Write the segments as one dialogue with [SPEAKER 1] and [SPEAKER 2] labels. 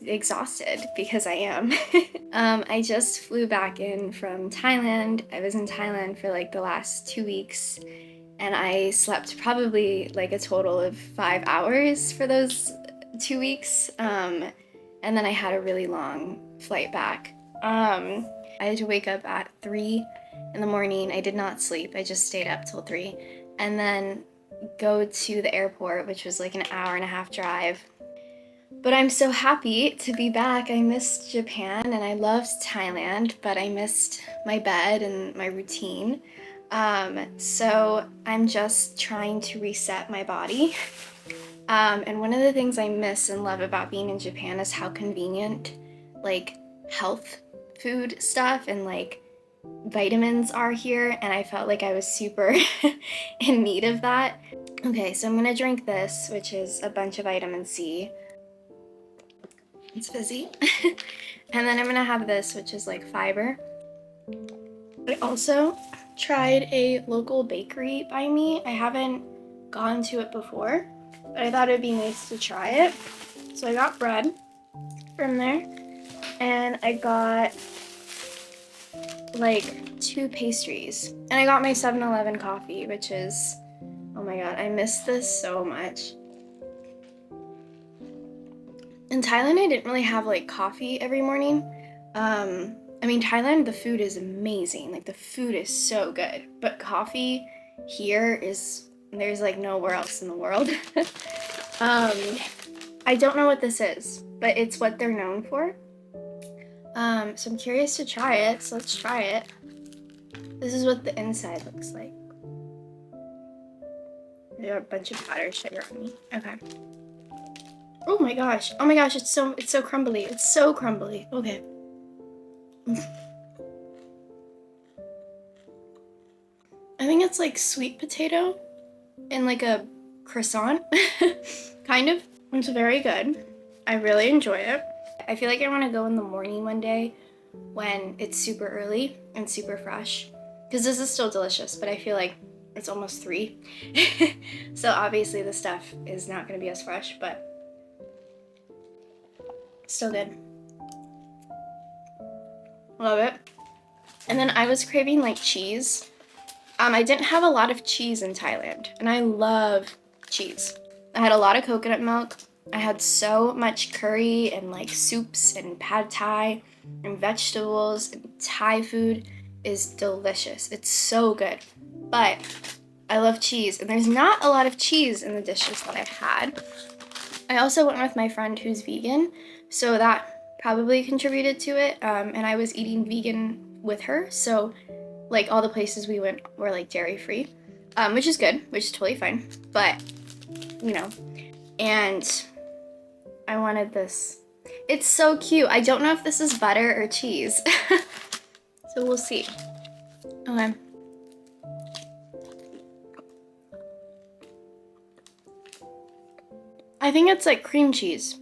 [SPEAKER 1] exhausted because I am. I just flew back in from Thailand. I was in Thailand for like the last 2 weeks, and I slept probably like a total of 5 hours for those 2 weeks. And then I had a really long flight back. I had to wake up at 3 in the morning. I did not sleep. I just stayed up till 3. And then go to the airport, which was like an hour and a half drive. But I'm so happy to be back. I missed Japan and I loved Thailand, but I missed my bed and my routine. So I'm just trying to reset my body. And one of the things I miss and love about being in Japan is how convenient, like, health food stuff and like vitamins are here, and I felt like I was super in need of that. Okay, so I'm gonna drink this, which is a bunch of vitamin C. It's fizzy. And then I'm gonna have this, which is like fiber. I also tried a local bakery by me. I haven't gone to it before, but I thought it'd be nice to try it. So I got bread from there, and I got like 2 pastries. And I got my 7-Eleven coffee, which is, oh my god, I miss this so much. In Thailand, I didn't really have like coffee every morning. I mean, Thailand, the food is amazing. Like, the food is so good. But coffee here is, there's like nowhere else in the world. I don't know what this is, but it's what they're known for. So I'm curious to try it, so let's try it. This is what the inside looks like. There are a bunch of powdered sugar on me. Okay. Oh my gosh, it's so crumbly. It's so crumbly. Okay. I think it's like sweet potato and like a croissant, kind of. It's very good. I really enjoy it. I feel like I want to go in the morning one day when it's super early and super fresh, because this is still delicious, but I feel like it's almost 3. So obviously the stuff is not going to be as fresh, but still good. Love it. And then I was craving like cheese. I didn't have a lot of cheese in Thailand, and I love cheese. I had a lot of coconut milk. I had so much curry and like soups and pad thai and vegetables, and Thai food is delicious. It's so good. But I love cheese, and there's not a lot of cheese in the dishes that I had. I also went with my friend who's vegan, so that probably contributed to it. And I was eating vegan with her, so like all the places we went were like dairy free, which is good, which is totally fine. But you know, and I wanted this. It's so cute. I don't know if this is butter or cheese. So we'll see. Okay. I think it's like cream cheese.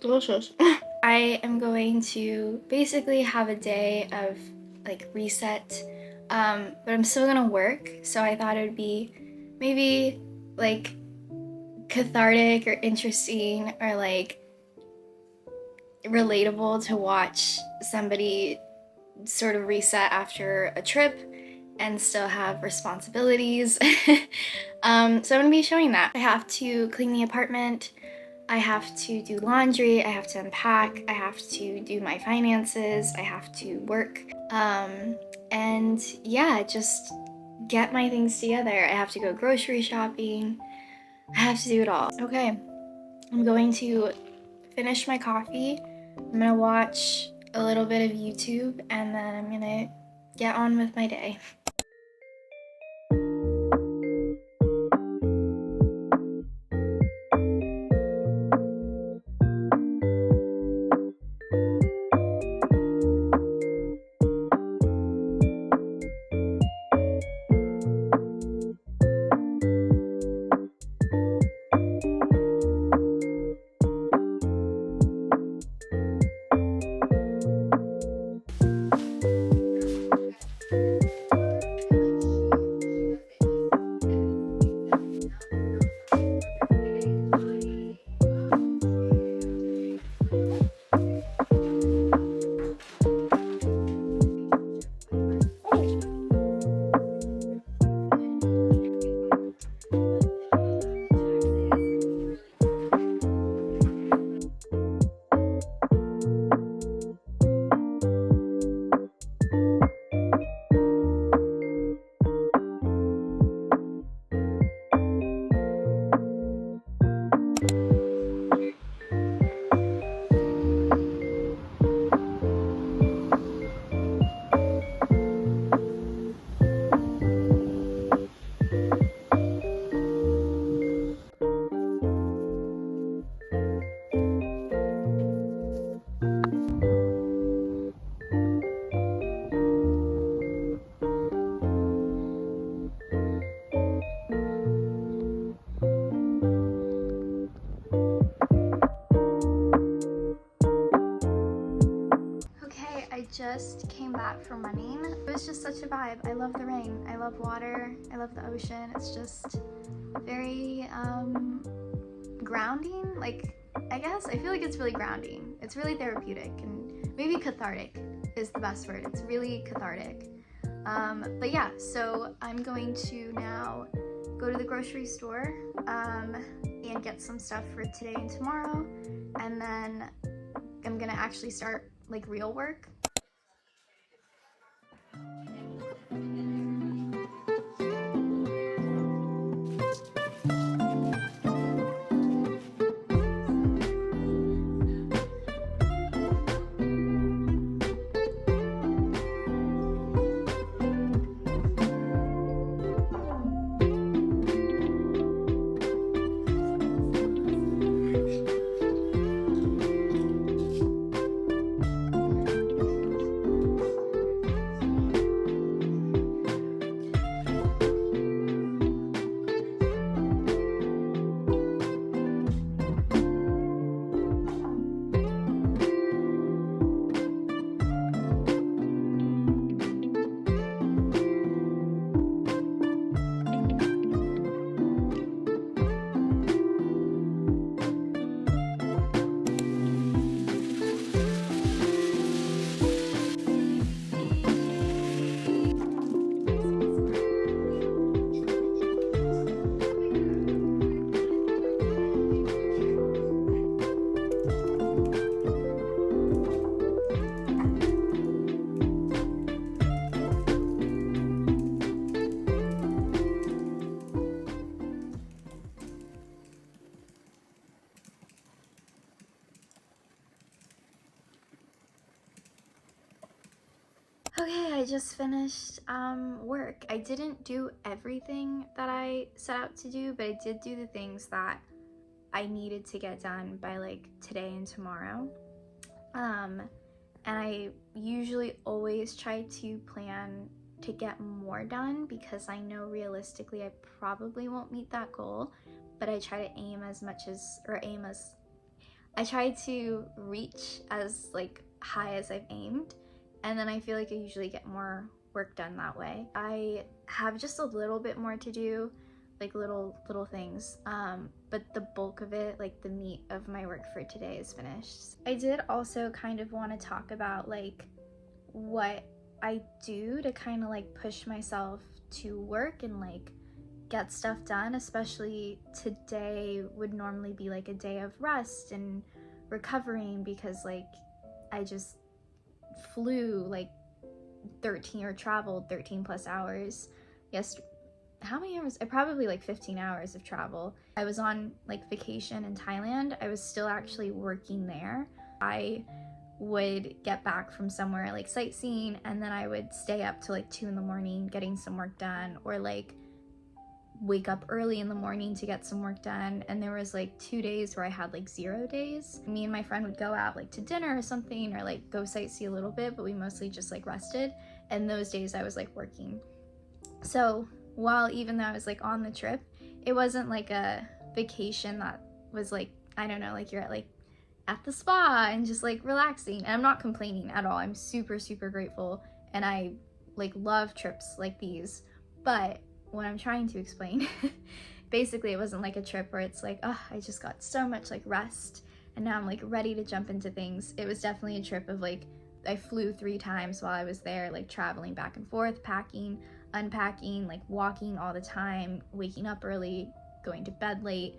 [SPEAKER 1] Delicious. I am going to basically have a day of like reset, but I'm still gonna work, so I thought it would be maybe like cathartic or interesting or like relatable to watch somebody sort of reset after a trip and still have responsibilities. So I'm gonna be showing that. I have to clean the apartment, I have to do laundry, I have to unpack, I have to do my finances, I have to work, and yeah, just get my things together. I have to go grocery shopping, I have to do it all. Okay, I'm going to finish my coffee, I'm gonna watch a little bit of YouTube, and then I'm gonna get on with my day. I just came back from running. It was just such a vibe. I love the rain. I love water. I love the ocean. It's just very grounding. Like, I guess I feel like it's really grounding. It's really therapeutic, and maybe cathartic is the best word. It's really cathartic. But yeah, so I'm going to now go to the grocery store and get some stuff for today and tomorrow, and then I'm gonna actually start like real work. Okay, I just finished work. I didn't do everything that I set out to do, but I did do the things that I needed to get done by like today and tomorrow. And I usually always try to plan to get more done because I know realistically I probably won't meet that goal, but I try to I try to reach as like high as I've aimed, and then I feel like I usually get more work done that way. I have just a little bit more to do, like little things, but the bulk of it, like the meat of my work for today, is finished. I did also kind of want to talk about like what I do to kind of like push myself to work and like get stuff done, especially today would normally be like a day of rest and recovering because like I just flew like traveled 13 plus hours yesterday. How many hours? I probably like 15 hours of travel. I was on like vacation in Thailand. I was still actually working there. I would get back from somewhere like sightseeing, and then I would stay up till like 2 in the morning getting some work done, or like wake up early in the morning to get some work done. And there was like 2 days where I had like 0 days. Me and my friend would go out like to dinner or something, or like go sightsee a little bit, but we mostly just like rested. And those days I was like working. So while even though I was like on the trip, it wasn't like a vacation that was like, I don't know, like you're at the spa and just like relaxing. And I'm not complaining at all. I'm super grateful, and I like love trips like these. But what I'm trying to explain, basically it wasn't like a trip where it's like, oh, I just got so much like rest and now I'm like ready to jump into things. It was definitely a trip of like, I flew 3 times while I was there, like traveling back and forth, packing, unpacking, like walking all the time, waking up early, going to bed late,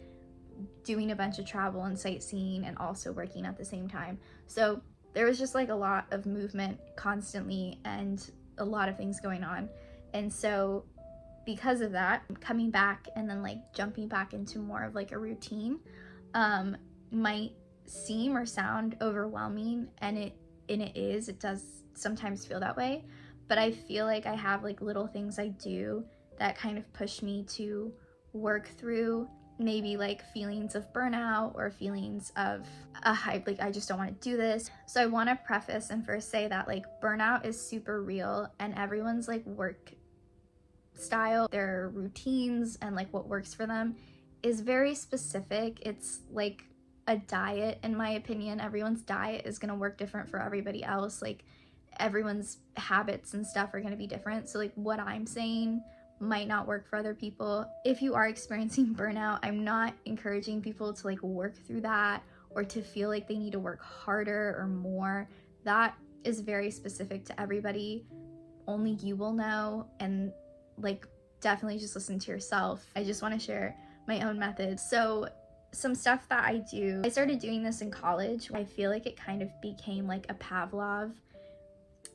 [SPEAKER 1] doing a bunch of travel and sightseeing, and also working at the same time. So there was just like a lot of movement constantly and a lot of things going on. And so because of that, coming back and then like jumping back into more of like a routine might seem or sound overwhelming, and it does sometimes feel that way. But I feel like I have like little things I do that kind of push me to work through maybe like feelings of burnout or feelings of I just don't want to do this. So I want to preface and first say that like burnout is super real, and everyone's like work style, their routines, and like what works for them is very specific. It's like a diet, in my opinion. Everyone's diet is going to work different for everybody else. Like
[SPEAKER 2] everyone's habits and stuff are going to be different. So like what I'm saying might not work for other people. If you are experiencing burnout, I'm not encouraging people to like work through that or to feel like they need to work harder or more. That is very specific to everybody. Only you will know, and like definitely just listen to yourself. I just want to share my own methods. So some stuff that I do, I started doing this in college. I feel like it kind of became like a Pavlov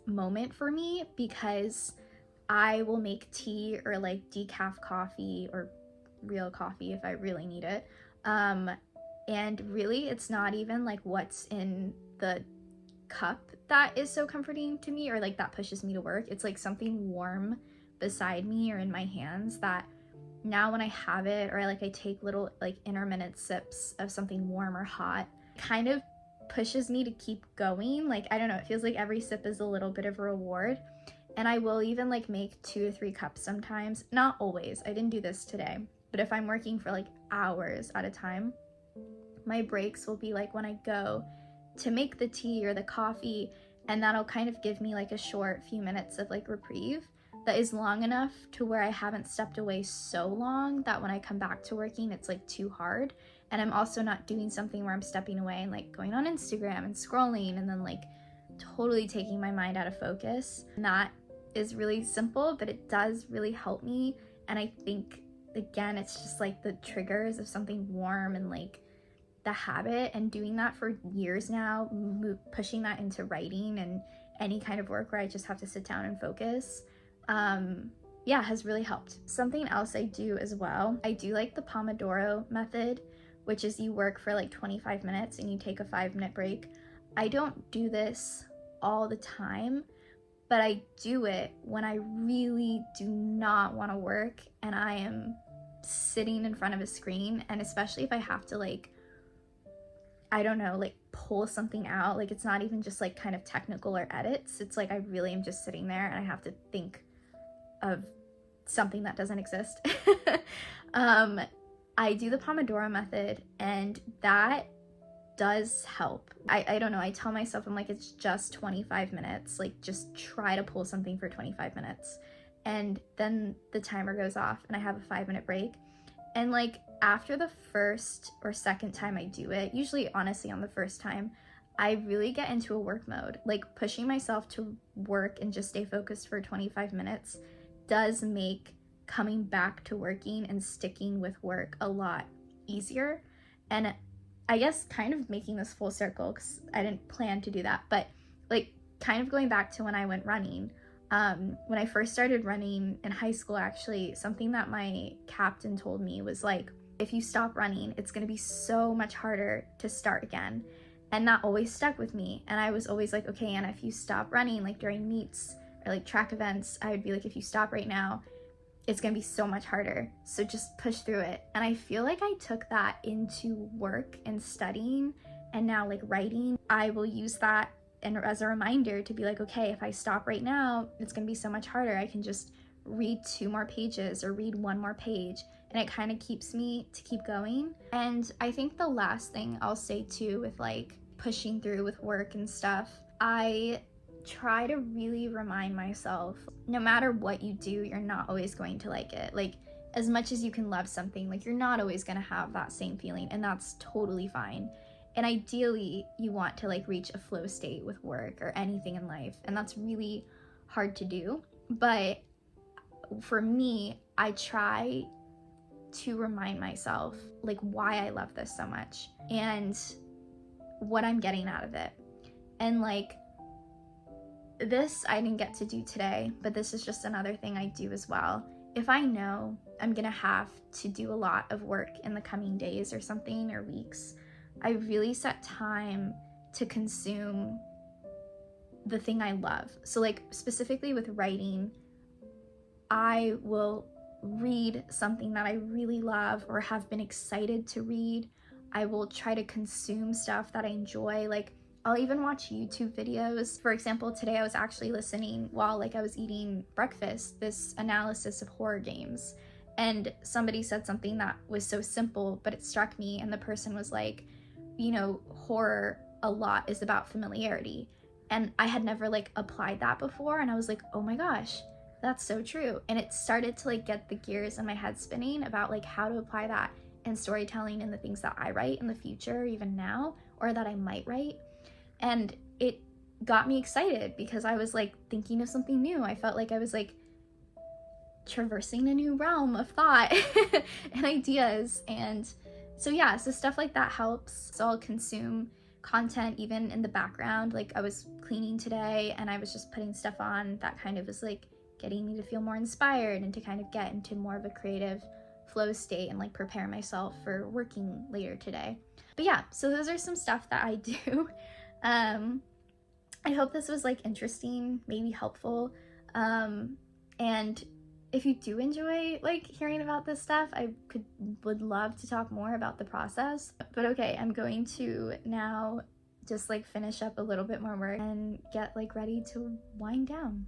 [SPEAKER 2] moment for me, because I will make tea or like decaf coffee or real coffee if I really need it. And really it's not even like what's in the cup that is so comforting to me or like that pushes me to work. It's like something warm beside me or in my hands that now when I have it, or I take little like intermittent sips of something warm or hot, kind of pushes me to keep going. Like, I don't know, it feels like every sip is a little bit of a reward. And I will even like make 2 to 3 cups sometimes. Not always, I didn't do this today, but if I'm working for like hours at a time, my breaks will be like when I go to make the tea or the coffee, and that'll kind of give me like a short few minutes of like reprieve that is long enough to where I haven't stepped away so long that when I come back to working it's like too hard. And I'm also not doing something where I'm stepping away and like going on Instagram and scrolling and then like totally taking my mind out of focus. And that is really simple, but it does really help me. And I think again it's just like the triggers of something warm and like the habit, and doing that for years now, pushing that into writing and any kind of work where I just have to sit down and focus, has really helped. Something else I do as well, I do like the Pomodoro method, which is you work for like 25 minutes and you take a 5-minute break. I don't do this all the time, but I do it when I really do not want to work and I am sitting in front of a screen, and especially if I have to like, I don't know, like pull something out, like it's not even just like kind of technical or edits, it's like I really am just sitting there and I have to think of something that doesn't exist. I do the Pomodoro method, and that does help. I don't know, I tell myself, I'm like, it's just 25 minutes, like just try to pull something for 25 minutes. And then the timer goes off and I have a 5-minute break. And like after the first or second time I do it, usually honestly on the first time, I really get into a work mode. Like pushing myself to work and just stay focused for 25 minutes does make coming back to working and sticking with work a lot easier. And I guess kind of making this full circle, because I didn't plan to do that, but like kind of going back to when I went running. When I first started running in high school, actually, something that my captain told me was like, if you stop running, it's going to be so much harder to start again. And that always stuck with me. And I was always like, okay, Anna, if you stop running, like during meets or like track events, I would be like, if you stop right now, it's going to be so much harder. So just push through it. And I feel like I took that into work and studying, and now like writing, I will use that and as a reminder to be like, okay, if I stop right now, it's gonna be so much harder. I can just read 2 more pages or read 1 more page, and it kind of keeps me to keep going. And I think the last thing I'll say too with like pushing through with work and stuff, I try to really remind myself, no matter what you do, you're not always going to like it. Like as much as you can love something, like you're not always gonna have that same feeling, and that's totally fine. And ideally, you want to like reach a flow state with work or anything in life. And that's really hard to do. But for me, I try to remind myself like why I love this so much and what I'm getting out of it. And like this, I didn't get to do today, but this is just another thing I do as well. If I know I'm gonna have to do a lot of work in the coming days or something or weeks, I really set time to consume the thing I love. So like specifically with writing, I will read something that I really love or have been excited to read. I will try to consume stuff that I enjoy. Like I'll even watch YouTube videos. For example, today I was actually listening while like I was eating breakfast, this analysis of horror games. And somebody said something that was so simple, but it struck me. And the person was like, you know, horror a lot is about familiarity. And I had never like applied that before, and I was like, oh my gosh, that's so true. And it started to like get the gears in my head spinning about like how to apply that in storytelling and the things that I write in the future, even now, or that I might write. And it got me excited because I was like thinking of something new. I felt like I was like traversing a new realm of thought and ideas. And so yeah, so stuff like that helps. So I'll consume content even in the background. Like I was cleaning today and I was just putting stuff on that kind of was like getting me to feel more inspired and to kind of get into more of a creative flow state and like prepare myself for working later today. But yeah, so those are some stuff that I do. I hope this was like interesting, maybe helpful. And if you do enjoy like hearing about this stuff, would love to talk more about the process. But okay, I'm going to now just like finish up a little bit more work and get like ready to wind down.